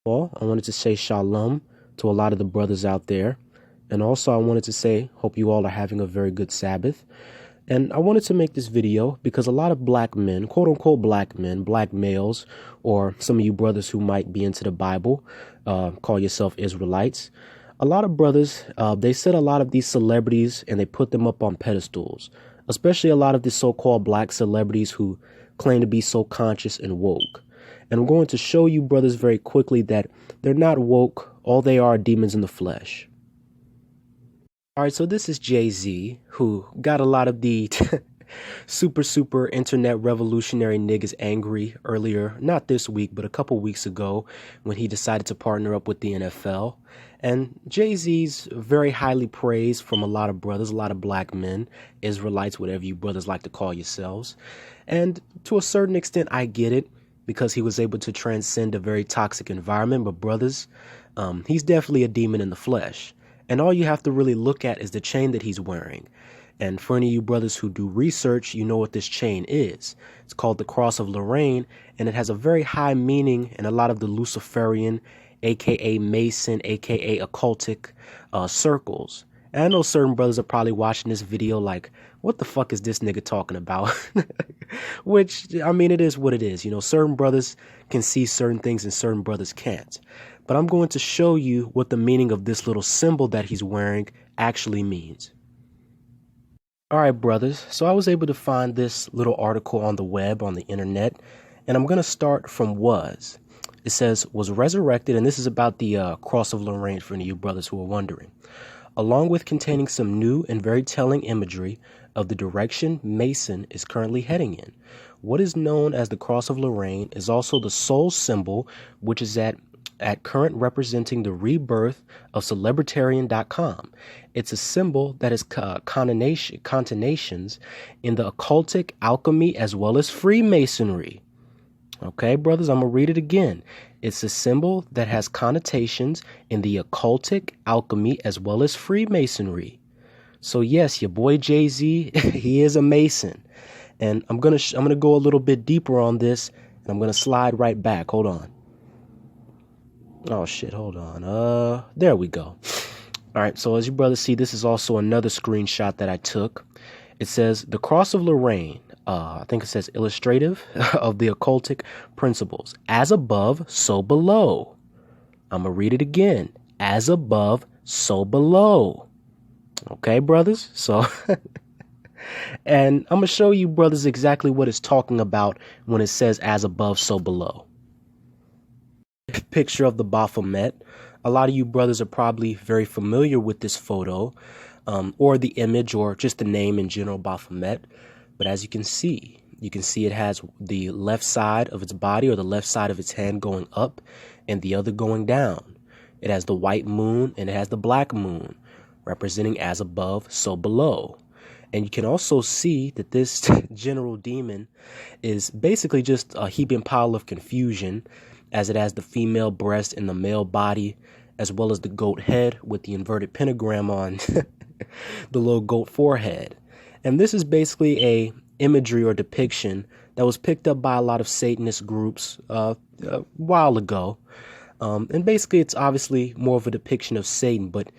Well, I wanted to say Shalom to a lot of the brothers out there. And also I wanted to say, hope you all are having a very good Sabbath. And I wanted to make this video because a lot of black men, quote unquote black men, black males, or some of you brothers who might be into the Bible, call yourself Israelites. A lot of brothers, they set a lot of these celebrities and they put them up on pedestals, especially a lot of the so-called black celebrities who claim to be so conscious and woke. And I'm going to show you brothers very quickly that they're not woke. All they are demons in the flesh. All right, so this is Jay-Z, who got a lot of the super internet revolutionary niggas angry earlier, not this week, but a couple weeks ago when he decided to partner up with the NFL. And Jay-Z's very highly praised from a lot of brothers, a lot of black men, Israelites, whatever you brothers like to call yourselves. And to a certain extent, I get it, because he was able to transcend a very toxic environment. But brothers, he's definitely a demon in the flesh. And all you have to really look at is the chain that he's wearing. And for any of you brothers who do research, you know what this chain is. It's called the Cross of Lorraine, and it has a very high meaning in a lot of the Luciferian, aka Mason, aka occultic circles. And I know certain brothers are probably watching this video like, what the fuck is this nigga talking about? Which, I mean, it is what it is. You know, certain brothers can see certain things and certain brothers can't. But I'm going to show you what the meaning of this little symbol that he's wearing actually means. All right, brothers. So I was able to find this little article on the web, on the internet, and I'm going to start from was. It says, was resurrected, and this is about the Cross of Lorraine for any of you brothers who are wondering. Along with containing some new and very telling imagery of the direction Mason is currently heading in. What is known as the Cross of Lorraine is also the sole symbol, which is at current representing the rebirth of celebritarian.com. It's a symbol that has connotations in the occultic, alchemy, as well as Freemasonry. Okay, brothers, I'm going to read it again. It's a symbol that has connotations in the occultic, alchemy, as well as Freemasonry. So yes, your boy Jay-Z, he is a Mason. And I'm going to go a little bit deeper on this, and I'm going to slide right back. Hold on. Oh shit, hold on. There we go. All right, so as you brothers see, this is also another screenshot that I took. It says, the Cross of Lorraine, I think it says illustrative of the occultic principles. As above, so below. I'm going to read it again. As above, so below. Okay, brothers? So, and I'm going to show you, brothers, exactly what it's talking about when it says as above, so below. Picture of the Baphomet. A lot of you brothers are probably very familiar with this photo, or the image, or just the name in general, Baphomet. But as you can see it has the left side of its body, or the left side of its hand, going up and the other going down. It has the white moon and it has the black moon, representing as above, so below. And you can also see that this general demon is basically just a heaping pile of confusion, as it has the female breast and the male body, as well as the goat head with the inverted pentagram on the little goat forehead. And this is basically a imagery or depiction that was picked up by a lot of Satanist groups a while ago. And basically it's obviously more of a depiction of Satan, but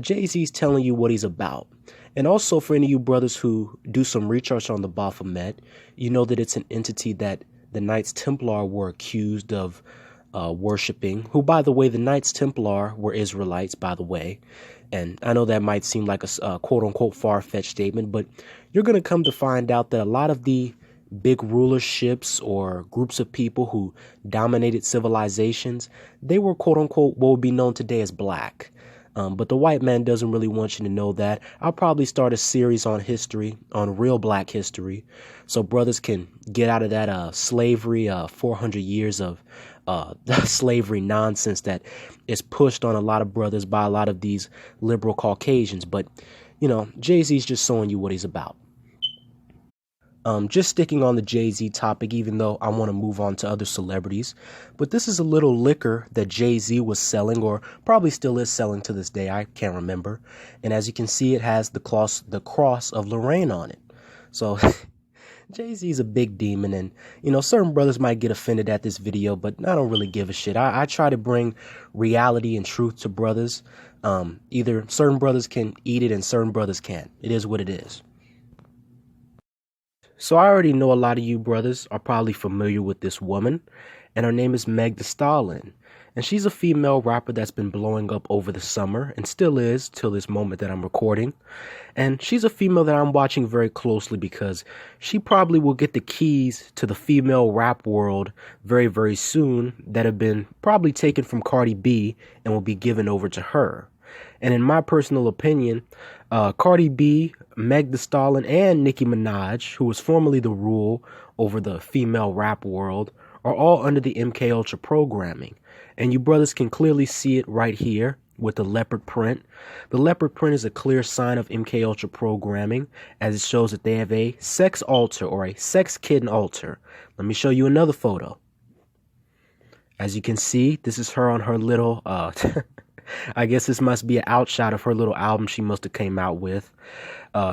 Jay-Z's telling you what he's about. And also for any of you brothers who do some research on the Baphomet, you know that it's an entity that the Knights Templar were accused of worshiping, who, by the way, the Knights Templar were Israelites, by the way. And I know that might seem like a quote-unquote far-fetched statement, but you're going to come to find out that a lot of the big rulerships or groups of people who dominated civilizations, they were quote-unquote what would be known today as black. But the white man doesn't really want you to know that. I'll probably start a series on history, on real black history, so brothers can get out of that slavery, 400 years of slavery nonsense that is pushed on a lot of brothers by a lot of these liberal Caucasians. But, you know, Jay-Z's just showing you what he's about. Just sticking on the Jay-Z topic, even though I want to move on to other celebrities. But this is a little liquor that Jay-Z was selling, or probably still is selling to this day. I can't remember. And as you can see, it has the cross of Lorraine on it. So Jay-Z's a big demon, and certain brothers might get offended at this video, but I don't really give a shit. I try to bring reality and truth to brothers. Either certain brothers can eat it and certain brothers can't. It is what it is. So I already know a lot of you brothers are probably familiar with this woman, and her name is Meg Thee Stallion. And she's a female rapper that's been blowing up over the summer and still is till this moment that I'm recording. And she's a female that I'm watching very closely because she probably will get the keys to the female rap world very, very soon that have been probably taken from Cardi B and will be given over to her. And in my personal opinion, Cardi B, Meg Thee Stallion, and Nicki Minaj, who was formerly the rule over the female rap world, are all under the MK Ultra programming. And you brothers can clearly see it right here with the leopard print. The leopard print is a clear sign of MK Ultra programming, as it shows that they have a sex altar or a sex kitten altar. Let me show you another photo. As you can see, this is her on her little, I guess this must be an outshot of her little album she must have came out with.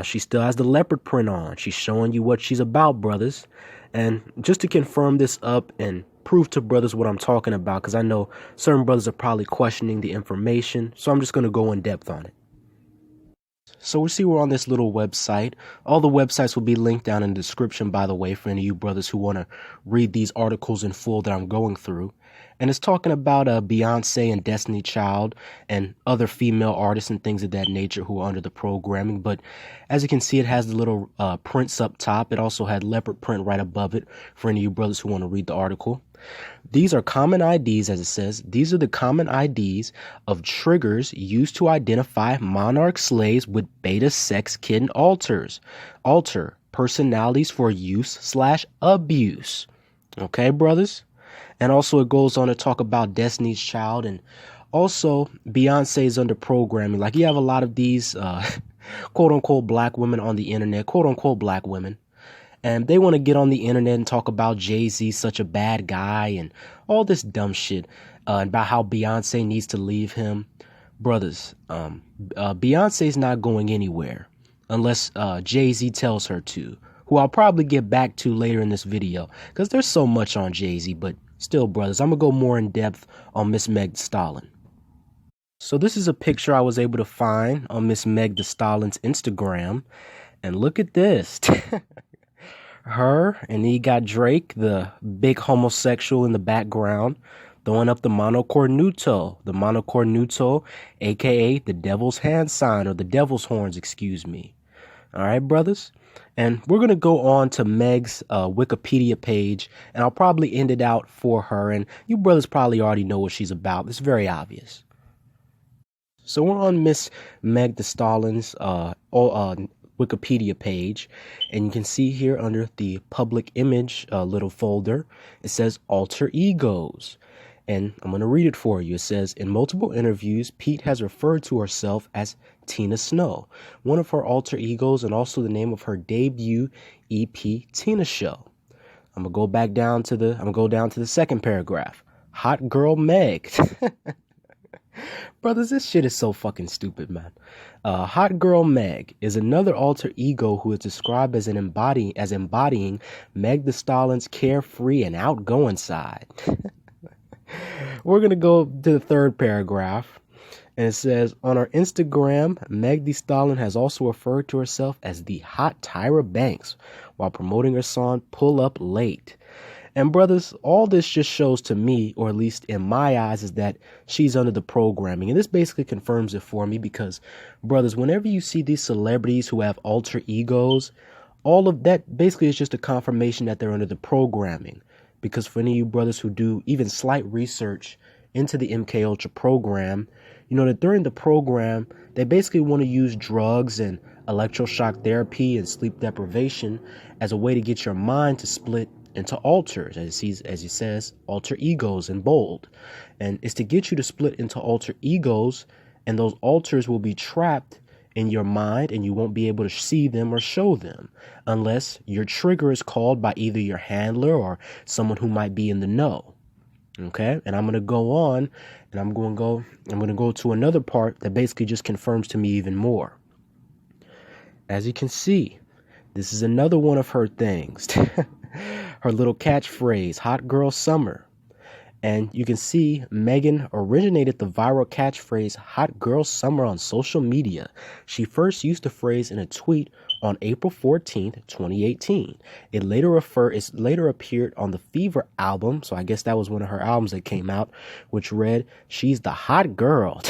She still has the leopard print on. She's showing you what she's about, brothers. And just to confirm this up and prove to brothers what I'm talking about, because I know certain brothers are probably questioning the information, so I'm just going to go in depth on it. So we see we're on this little website. All the websites will be linked down in the description, by the way, for any of you brothers who want to read these articles in full that I'm going through. And it's talking about Beyonce and Destiny Child and other female artists and things of that nature who are under the programming. But as you can see, it has the little prints up top. It also had leopard print right above it for any of you brothers who want to read the article. These are common IDs, as it says. These are the common IDs of triggers used to identify monarch slaves with beta sex kitten alters. Alter personalities for use/abuse. Okay, brothers? And also it goes on to talk about Destiny's Child, and also Beyonce's under programming. Like, you have a lot of these quote unquote black women on the internet, quote unquote black women. And they want to get on the internet and talk about Jay-Z, such a bad guy, and all this dumb shit about how Beyonce needs to leave him. Brothers, Beyonce's not going anywhere unless Jay-Z tells her to, who I'll probably get back to later in this video, because there's so much on Jay-Z. But still, brothers, I'm going to go more in depth on Miss Meg Thee Stallion. So this is a picture I was able to find on Miss Meg Thee Stallion's Instagram. And look at this. Her, and then you got Drake, the big homosexual in the background, throwing up the monocornuto, aka the devil's hand sign, or the devil's horns, excuse me. All right, brothers? And we're going to go on to Meg's Wikipedia page, and I'll probably end it out for her, and you brothers probably already know what she's about. It's very obvious. So we're on Miss Meg Thee Stallion's Wikipedia page, and you can see here under the public image little folder, it says alter egos. And I'm going to read it for you. It says, in multiple interviews, Pete has referred to herself as Tina Snow, one of her alter egos, and also the name of her debut EP, Tina Show. I'm going to go down to the second paragraph. Hot Girl Meg. Brothers, this shit is so fucking stupid, man. Hot Girl Meg is another alter ego who is described as embodying Meg Thee Stallion's carefree and outgoing side. We're going to go to the third paragraph, and it says, on her Instagram, Meg Thee Stallion has also referred to herself as the Hot Tyra Banks while promoting her song Pull Up Late. And brothers, all this just shows to me, or at least in my eyes, is that she's under the programming. And this basically confirms it for me because, brothers, whenever you see these celebrities who have alter egos, all of that basically is just a confirmation that they're under the programming. Because for any of you brothers who do even slight research into the MK Ultra program, you know that during the program, they basically want to use drugs and electroshock therapy and sleep deprivation as a way to get your mind to split into alters, as he says, alter egos in bold. And it's to get you to split into alter egos, and those alters will be trapped in your mind and you won't be able to see them or show them unless your trigger is called by either your handler or someone who might be in the know. Okay, and I'm going to go on, and I'm going to go to another part that basically just confirms to me even more. As you can see, This is another one of her things. Her little catchphrase, hot girl summer. And you can see Megan originated the viral catchphrase hot girl summer on social media. She first used the phrase in a tweet on April 14th, 2018. It later appeared on the Fever album, so I guess that was one of her albums that came out, which read, "She's the hot girl."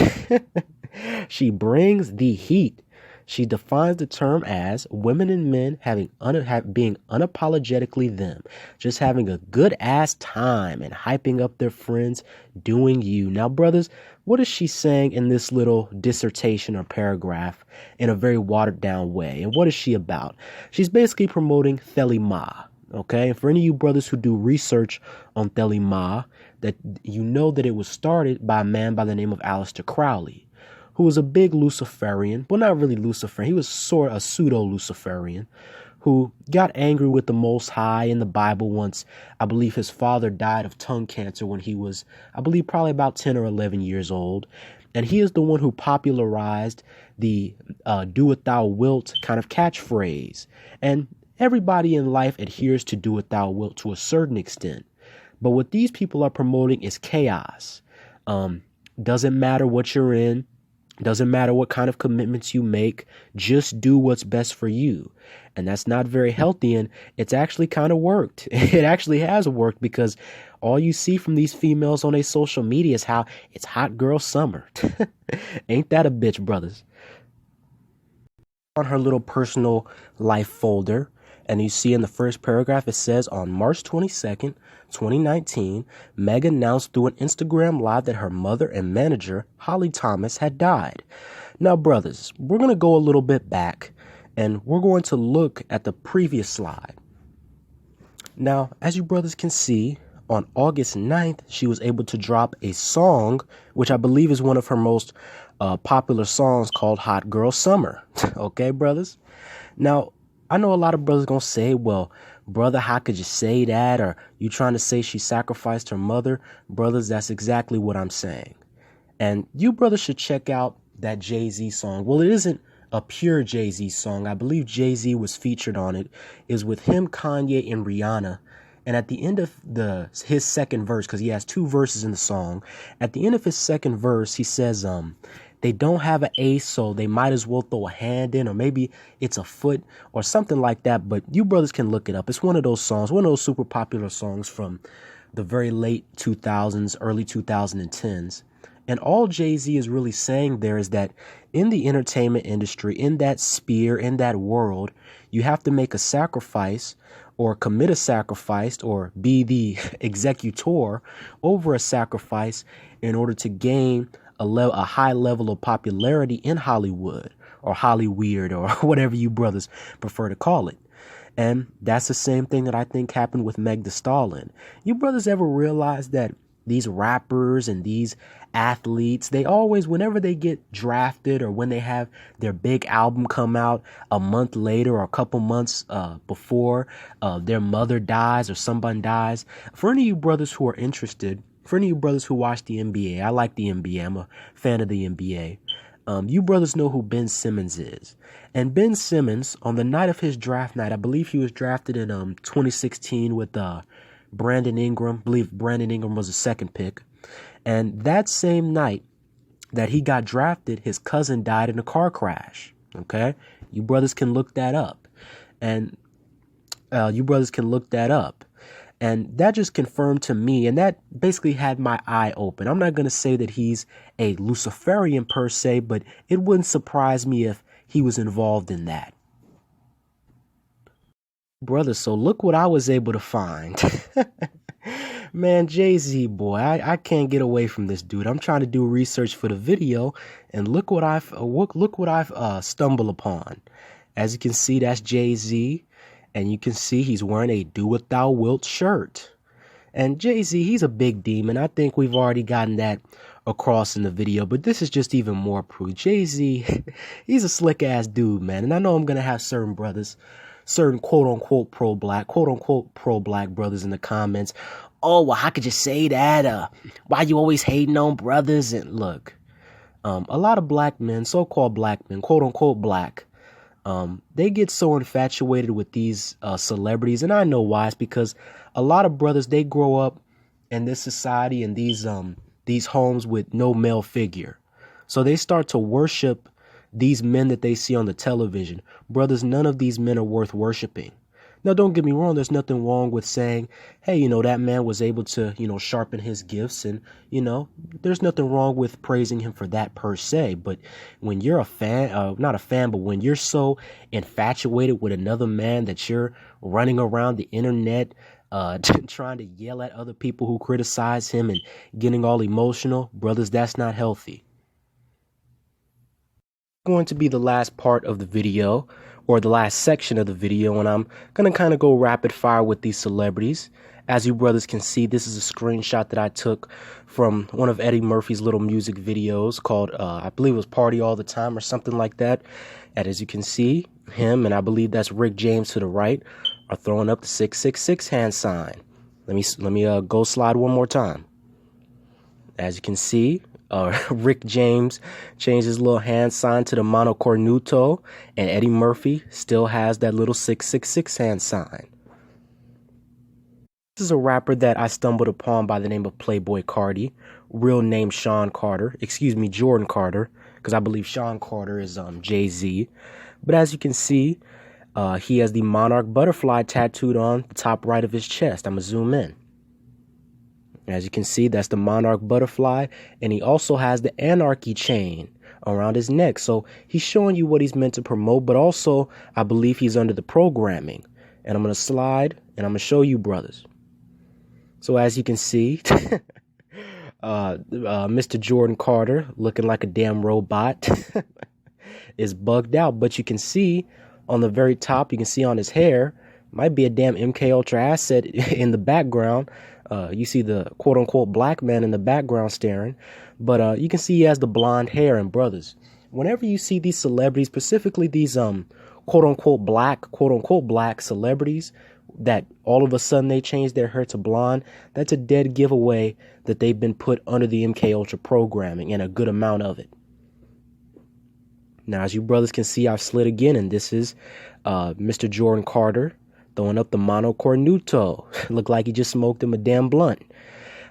She brings the heat. She defines the term as women and men being unapologetically them, just having a good ass time and hyping up their friends, doing you. Now, brothers, what is she saying in this little dissertation or paragraph in a very watered down way? And what is she about? She's basically promoting Thelema. Okay, and for any of you brothers who do research on Thelema, that you know that it was started by a man by the name of Aleister Crowley, who was a big Luciferian. Well, not really Luciferian. He was sort of a pseudo-Luciferian who got angry with the Most High in the Bible once. I believe his father died of tongue cancer when he was, I believe, probably about 10 or 11 years old. And he is the one who popularized the do what thou wilt kind of catchphrase. And everybody in life adheres to do what thou wilt to a certain extent. But what these people are promoting is chaos. Doesn't matter what you're in. Doesn't matter what kind of commitments you make, just do what's best for you. And that's not very healthy, and it's actually kind of worked. It actually has worked, because all you see from these females on their social media is how it's hot girl summer. Ain't that a bitch, brothers? On her little personal life folder, and you see in the first paragraph, it says, on March 22nd, 2019, Megan announced through an Instagram live that her mother and manager, Holly Thomas, had died. Now, brothers, we're going to go a little bit back, and we're going to look at the previous slide. Now, as you brothers can see, on August 9th, she was able to drop a song, which I believe is one of her most popular songs, called Hot Girl Summer. Okay, brothers? Now, I know a lot of brothers going to say, well, brother, how could you say that? Or you trying to say she sacrificed her mother? Brothers, that's exactly what I'm saying. And you brothers should check out that Jay-Z song. Well, it isn't a pure Jay-Z song. I believe Jay-Z was featured on it. Is with him, Kanye, and Rihanna. And at the end of his second verse, because he has two verses in the song, at the end of his second verse, he says, they don't have an ace, so they might as well throw a hand in, or maybe it's a foot or something like that. But you brothers can look it up. It's one of those songs, one of those super popular songs from the very late 2000s, early 2010s. And all Jay-Z is really saying there is that in the entertainment industry, in that sphere, in that world, you have to make a sacrifice or commit a sacrifice or be the executor over a sacrifice in order to gain a high level of popularity in Hollywood or Hollyweird or whatever you brothers prefer to call it. And that's the same thing that I think happened with Meg Thee Stallion. You brothers ever realize that these rappers and these athletes, they always, whenever they get drafted or when they have their big album come out a month later or a couple months before their mother dies or someone dies, for any of you brothers who are interested, for any of you brothers who watch the NBA, I like the NBA. I'm a fan of the NBA. You brothers know who Ben Simmons is. And Ben Simmons, on the night of his draft night, I believe he was drafted in 2016 with Brandon Ingram. I believe Brandon Ingram was the second pick. And that same night that he got drafted, his cousin died in a car crash. Okay? You brothers can look that up. And And that just confirmed to me, and that basically had my eye open. I'm not going to say that he's a Luciferian per se, but it wouldn't surprise me if he was involved in that. Brother, so look what I was able to find. Man, Jay-Z, boy, I can't get away from this dude. I'm trying to do research for the video, and look what I've stumbled upon. As you can see, that's Jay-Z. And you can see he's wearing a Do What Thou Wilt shirt. And Jay-Z, he's a big demon. I think we've already gotten that across in the video, but this is just even more proof. Jay-Z, he's a slick-ass dude, man. And I know I'm going to have certain brothers, certain quote-unquote pro-black brothers in the comments. Oh, well, how could you say that? Why you always hating on brothers? And look, a lot of black men, so-called black men, quote-unquote black, they get so infatuated with these celebrities, and I know why. It's because a lot of brothers, they grow up in this society and these homes with no male figure, so they start to worship these men that they see on the television. Brothers, none of these men are worth worshiping. Now, don't get me wrong. There's nothing wrong with saying, hey, that man was able to, sharpen his gifts. And, there's nothing wrong with praising him for that per se. But when you're a fan, not a fan, but when you're so infatuated with another man that you're running around the internet, trying to yell at other people who criticize him and getting all emotional, brothers, that's not healthy. Going to be the last part of the video, or the last section of the video, and I'm gonna kind of go rapid fire with these celebrities. As you brothers can see, this is a screenshot that I took from one of Eddie Murphy's little music videos called I believe it was Party All the Time or something like that. And as you can see, him and I believe that's Rick James to the right are throwing up the 666 hand sign. Let me go slide one more time. As you can see, Rick James changed his little hand sign to the mano cornuto, and Eddie Murphy still has that little 666 hand sign. This is a rapper that I stumbled upon by the name of Playboy Cardi, real name Jordan Carter, because I believe Sean Carter is Jay-Z. But as you can see, he has the monarch butterfly tattooed on the top right of his chest. I'm gonna zoom in. As you can see, that's the monarch butterfly, and he also has the anarchy chain around his neck. So he's showing you what he's meant to promote, but also I believe he's under the programming. And I'm going to slide, and I'm going to show you, brothers. So as you can see, Mr. Jordan Carter, looking like a damn robot, is bugged out. But you can see on the very top, you can see on his hair, might be a damn MK Ultra asset in the background. You see the quote-unquote black man in the background staring, but you can see he has the blonde hair. And brothers, whenever you see these celebrities, specifically these quote-unquote black celebrities, that all of a sudden they change their hair to blonde, that's a dead giveaway that they've been put under the MK Ultra programming, and a good amount of it. Now, as you brothers can see, I've slid again, and this is Mr. Jordan Carter throwing up the mano cornuto. Looked like he just smoked him a damn blunt.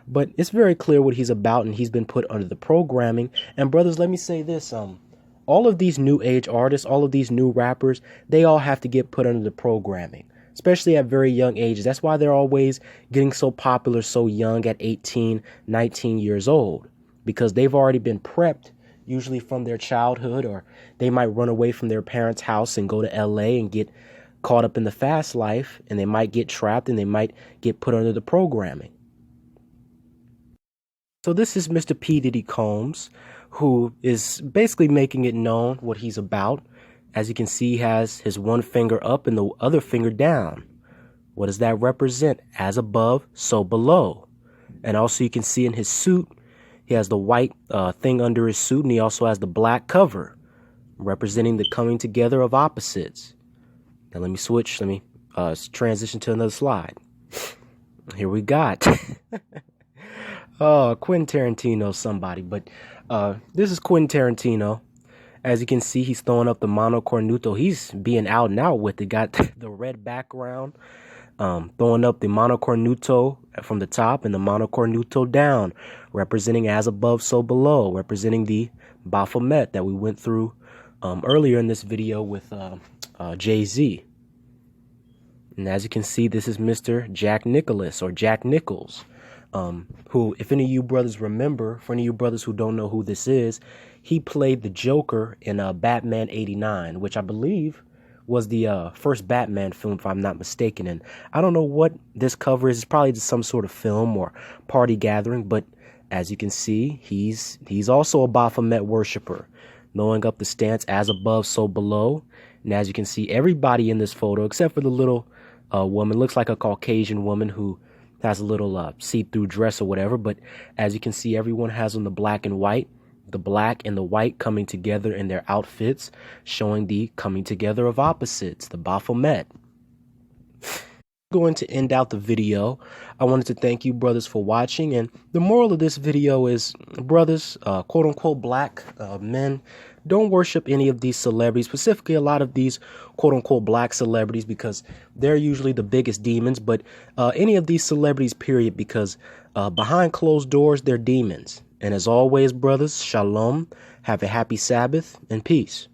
But it's very clear what he's about, and he's been put under the programming. And brothers, let me say this. All of these new age artists, all of these new rappers, they all have to get put under the programming, especially at very young ages. That's why they're always getting so popular so young, at 18, 19 years old, because they've already been prepped, usually from their childhood, or they might run away from their parents' house and go to LA and get caught up in the fast life, and they might get trapped, and they might get put under the programming. So this is Mr. P. Diddy Combs, who is basically making it known what he's about. As you can see, he has his one finger up and the other finger down. What does that represent? As above, so below. And also you can see in his suit, he has the white thing under his suit, and he also has the black cover, representing the coming together of opposites. Now let me switch. Let me transition to another slide. Here we got. Oh, Quentin Tarantino, somebody. But this is Quentin Tarantino. As you can see, he's throwing up the mano cornuto. He's being out and out with it. Got the red background. Throwing up the mano cornuto from the top and the mano cornuto down, representing as above, so below, representing the Baphomet that we went through earlier in this video with Jay-Z. And as you can see, this is Mr. Jack Nicholas, or Jack Nichols, who, if any of you brothers remember, for any of you brothers who don't know who this is, he played the Joker in Batman 89, which I believe was the first Batman film, if I'm not mistaken. And I don't know what this cover is. It's probably just some sort of film or party gathering, but as you can see, he's also a Baphomet worshiper, knowing up the stance as above, so below. And as you can see, everybody in this photo, except for the little woman, looks like a Caucasian woman who has a little see-through dress or whatever. But as you can see, everyone has on the black and white, the black and the white coming together in their outfits, showing the coming together of opposites, the Baphomet. Going to end out the video. I wanted to thank you brothers for watching, and the moral of this video is, brothers, quote unquote black men, don't worship any of these celebrities, specifically a lot of these quote unquote black celebrities, because they're usually the biggest demons. But any of these celebrities, period, because behind closed doors they're demons. And as always, brothers, shalom, have a happy Sabbath, and peace.